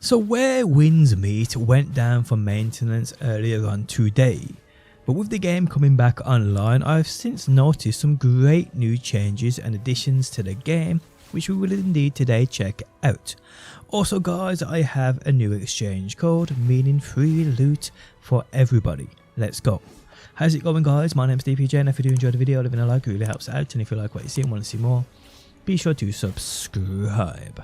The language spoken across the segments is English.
So where winds meet went down for maintenance earlier on today, but with the game coming back online, I've since noticed some great new changes and additions to the game, which we will indeed today check out. Also guys, I have a new exchange code, meaning free loot for everybody. Let's go. How's it going guys? My name's DPJ, and if you do enjoy the video, leaving a like really helps out, and if you like what you see and want to see more, be sure to subscribe.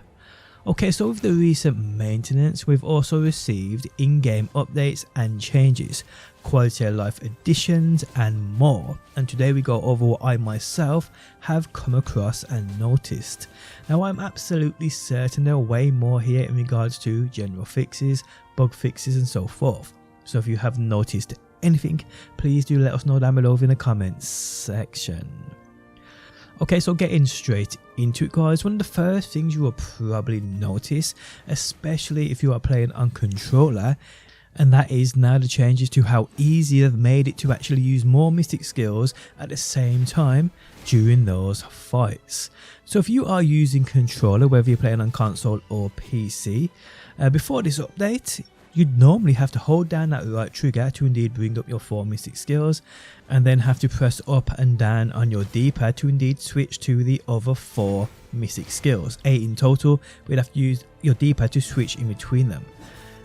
Okay, so with the recent maintenance, we've also received in-game updates and changes, quality of life additions and more, and today we go over what I myself have come across and noticed. Now I'm absolutely certain there are way more here in regards to general fixes, bug fixes and so forth, so if you have noticed anything, please do let us know down below in the comments section. Okay, so getting straight into it guys, one of the first things you will probably notice, especially if you are playing on controller, and that is now the changes to how easy they've made it to actually use more mystic skills at the same time during those fights. So if you are using controller, whether you're playing on console or PC, before this update, you'd normally have to hold down that right trigger to indeed bring up your 4 mystic skills, and then have to press up and down on your D-pad to indeed switch to the other 4 mystic skills, 8 in total, but you'd have to use your D-pad to switch in between them.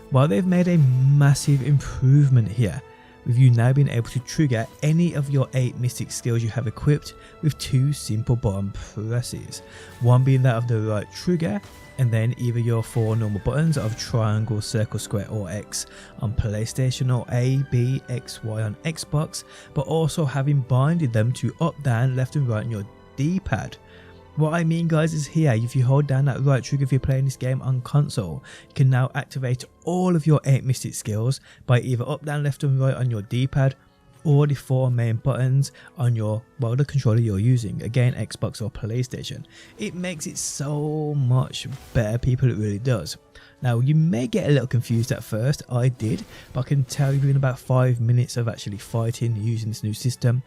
While they've made a massive improvement here, with you now being able to trigger any of your 8 mystic skills you have equipped with 2 simple button presses, one being that of the right trigger, and then either your 4 normal buttons of triangle, circle, square or X on PlayStation, or A, B, X, Y on Xbox, but also having binded them to up, down, left and right on your D-pad. What I mean guys is here, if you hold down that right trigger if you're playing this game on console, you can now activate all of your 8 mystic skills by either up, down, left and right on your D-pad, or the 4 main buttons on your, well, the controller you're using, again Xbox or PlayStation. It makes it so much better, people, it really does. Now you may get a little confused at first, I did, but I can tell you in about 5 minutes of actually fighting using this new system,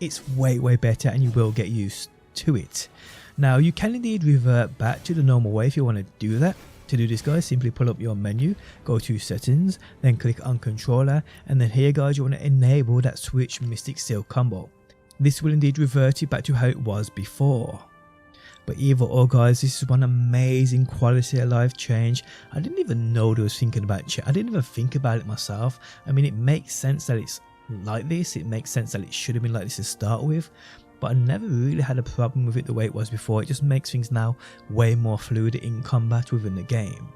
it's way better and you will get used to it. Now you can indeed revert back to the normal way if you want to do that. To do this guys, simply pull up your menu, go to settings, then click on controller, and then here guys you want to enable that switch mystic skill combo. This will indeed revert it back to how it was before. But either or guys, this is one amazing quality of life change. I didn't even know they was thinking about it. I didn't even think about it myself. I mean, it makes sense that it's like this, it makes sense that it should have been like this to start with, but I never really had a problem with it the way it was before. It just makes things now way more fluid in combat within the game.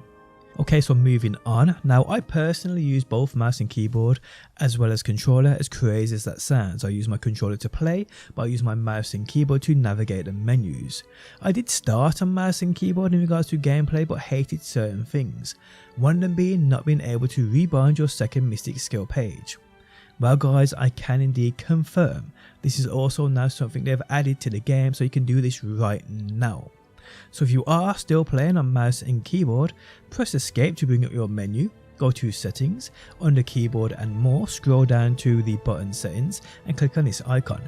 Okay, so moving on. Now I personally use both mouse and keyboard as well as controller, as crazy as that sounds. I use my controller to play, but I use my mouse and keyboard to navigate the menus. I did start on mouse and keyboard in regards to gameplay, but hated certain things. One of them being not being able to rebind your second mystic skill page. Well guys, I can indeed confirm this is also now something they've added to the game, so you can do this right now. So if you are still playing on mouse and keyboard, press escape to bring up your menu, go to settings, under keyboard and more, scroll down to the button settings and click on this icon.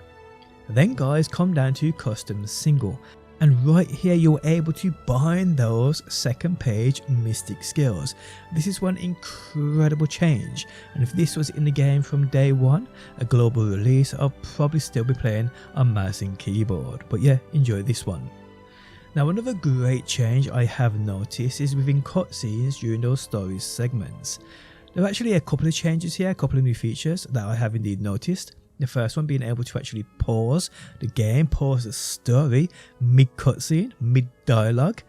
Then guys, come down to custom single, and right here you're able to bind those second page mystic skills. This is one incredible change, and if this was in the game from day one, a global release, I'll probably still be playing on mouse and keyboard. But yeah, enjoy this one. Now another great change I have noticed is within cutscenes during those story segments. There are actually a couple of changes here, a couple of new features that I have indeed noticed. The first one being able to actually pause the game, pause the story mid cutscene, mid dialogue.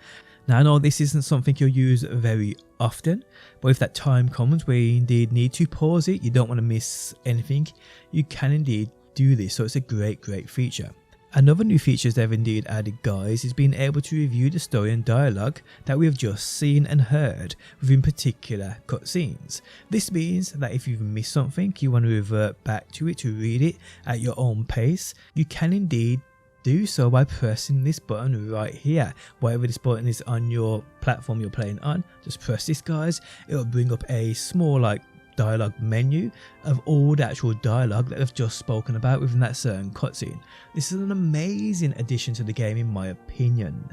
Now I know this isn't something you'll use very often, but if that time comes where you indeed need to pause it, you don't want to miss anything, you can indeed do this, so it's a great feature. Another new feature they've indeed added guys is being able to review the story and dialogue that we have just seen and heard within particular cutscenes. This means that if you've missed something, you want to revert back to it to read it at your own pace, you can indeed do so by pressing this button right here. Whatever this button is on your platform you're playing on, just press this guys, it'll bring up a small dialogue menu of all the actual dialogue that I've just spoken about within that certain cutscene. This is an amazing addition to the game in my opinion.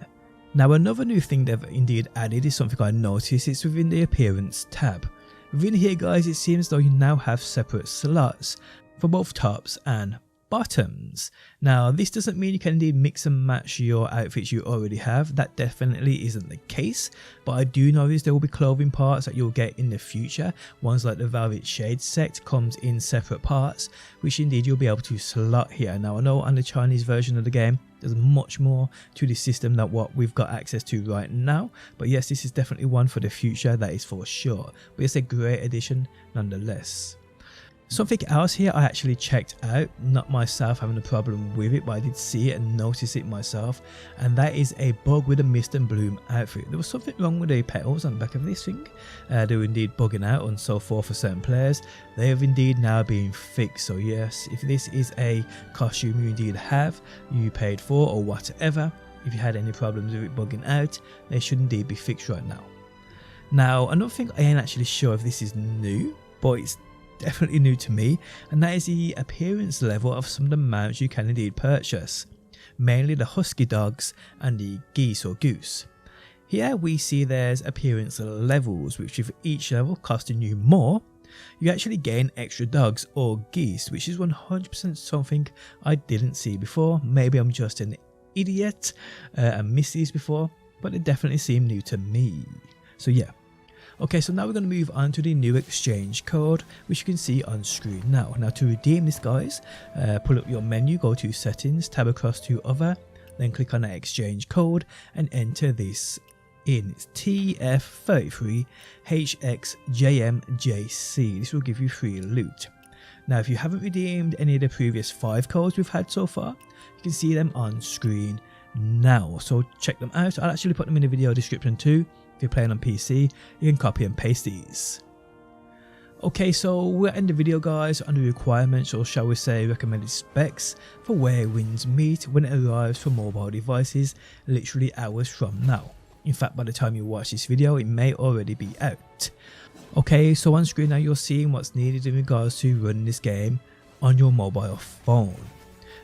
Now another new thing they've indeed added is something I noticed. It's within the appearance tab. Within here guys, it seems though you now have separate slots for both tops and bottoms. Now this doesn't mean you can indeed mix and match your outfits you already have. That definitely isn't the case, but I do notice there will be clothing parts that you'll get in the future. Ones like the Velvet Shade set comes in separate parts, which indeed you'll be able to slot here. Now I know on the Chinese version of the game there's much more to the system than what we've got access to right now, but yes, this is definitely one for the future, that is for sure. But it's a great addition nonetheless. Something else here I actually checked out, not myself having a problem with it, but I did see it and notice it myself, and that is a bug with the Mist and Bloom outfit. There was something wrong with the petals on the back of this thing. They were indeed bugging out and so forth for certain players. They have indeed now been fixed, so yes, if this is a costume you indeed have, you paid for or whatever, if you had any problems with it bugging out, they should indeed be fixed right now. Now another thing, I ain't actually sure if this is new, but it's definitely new to me, and that is the appearance level of some of the mounts you can indeed purchase, mainly the husky dogs and the geese or goose. Here we see there's appearance levels, which with each level costing you more, you actually gain extra dogs or geese, which is 100% something I didn't see before. Maybe I'm just an idiot and missed these before, but it definitely seemed new to me. So yeah. Okay, so now we're going to move on to the new exchange code, which you can see on screen now. Now to redeem this guys, pull up your menu, go to settings, tab across to other, then click on the exchange code and enter this in. It's TF33HXJMJC. This will give you free loot. Now if you haven't redeemed any of the previous 5 codes we've had so far, you can see them on screen now, so check them out. I'll actually put them in the video description too. If you're playing on PC, you can copy and paste these. Okay, so we're in the video guys on the requirements, or shall we say recommended specs, for Where Winds Meet when it arrives for mobile devices literally hours from now. In fact, by the time you watch this video, it may already be out. Okay, so on screen now you're seeing what's needed in regards to running this game on your mobile phone.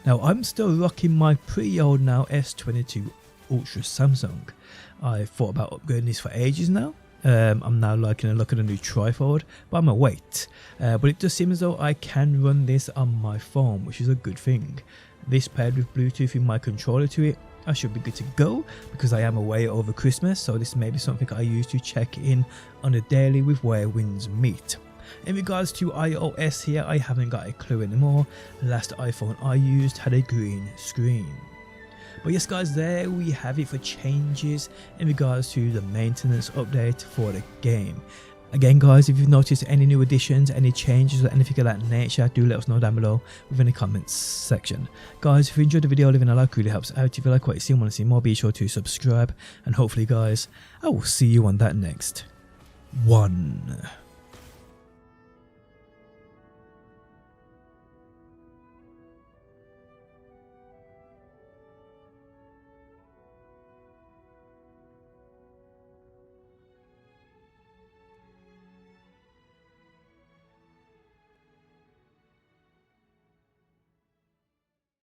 Now I'm still rocking my pretty old now S22 Ultra Samsung. I thought about upgrading this for ages now. I'm now liking a look at a new tripod, but I'm gonna wait. But it does seem as though I can run this on my phone, which is a good thing. This paired with Bluetooth in my controller to it, I should be good to go, because I am away over Christmas, so this may be something I use to check in on a daily with Where Winds Meet. In regards to iOS here, I haven't got a clue anymore. The last iPhone I used had a green screen. But yes guys, there we have it for changes in regards to the maintenance update for the game. Again guys, if you've noticed any new additions, any changes or anything of that nature, do let us know down below within the comments section. Guys, if you enjoyed the video, leaving a like really helps out. If you like what you see and want to see more, be sure to subscribe, and hopefully guys, I will see you on that next one.